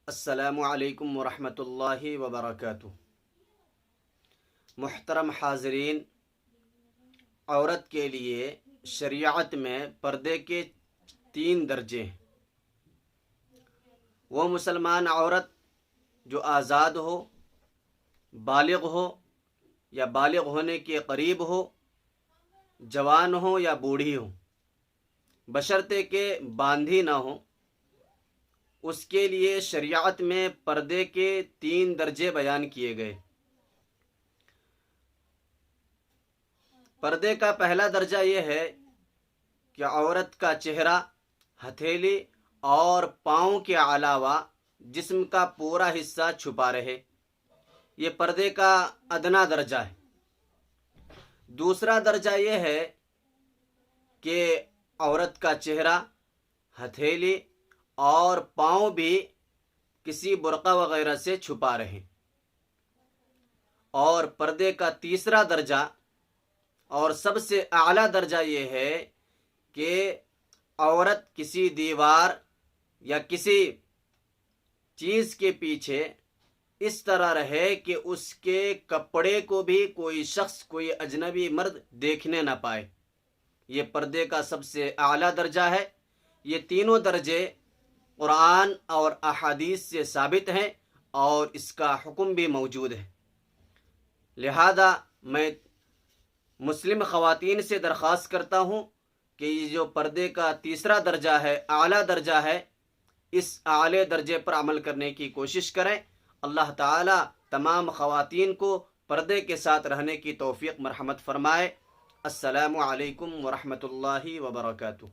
السلام علیکم ورحمۃ اللہ وبرکاتہ۔ محترم حاضرین، عورت کے لیے شریعت میں پردے کے 3 درجے ہیں۔ وہ مسلمان عورت جو آزاد ہو، بالغ ہو یا بالغ ہونے کے قریب ہو، جوان ہو یا بوڑھی ہو، بشرطے کہ باندھی نہ ہو، اس کے لیے شریعت میں پردے کے 3 درجے بیان کیے گئے۔ پردے کا پہلا درجہ یہ ہے کہ عورت کا چہرہ، ہتھیلی اور پاؤں کے علاوہ جسم کا پورا حصہ چھپا رہے۔ یہ پردے کا ادنا درجہ ہے۔ دوسرا درجہ یہ ہے کہ عورت کا چہرہ، ہتھیلی اور پاؤں بھی کسی برقع وغیرہ سے چھپا رہے۔ اور پردے کا تیسرا درجہ اور سب سے اعلیٰ درجہ یہ ہے کہ عورت کسی دیوار یا کسی چیز کے پیچھے اس طرح رہے کہ اس کے کپڑے کو بھی کوئی شخص، کوئی اجنبی مرد دیکھنے نہ پائے۔ یہ پردے کا سب سے اعلیٰ درجہ ہے۔ یہ تینوں درجے قرآن اور احادیث سے ثابت ہیں اور اس کا حکم بھی موجود ہے۔ لہذا میں مسلم خواتین سے درخواست کرتا ہوں کہ یہ جو پردے کا تیسرا درجہ ہے، اعلیٰ درجہ ہے، اس اعلیٰ درجے پر عمل کرنے کی کوشش کریں۔ اللہ تعالی تمام خواتین کو پردے کے ساتھ رہنے کی توفیق مرحمت فرمائے۔ السلام علیکم ورحمۃ اللہ وبرکاتہ۔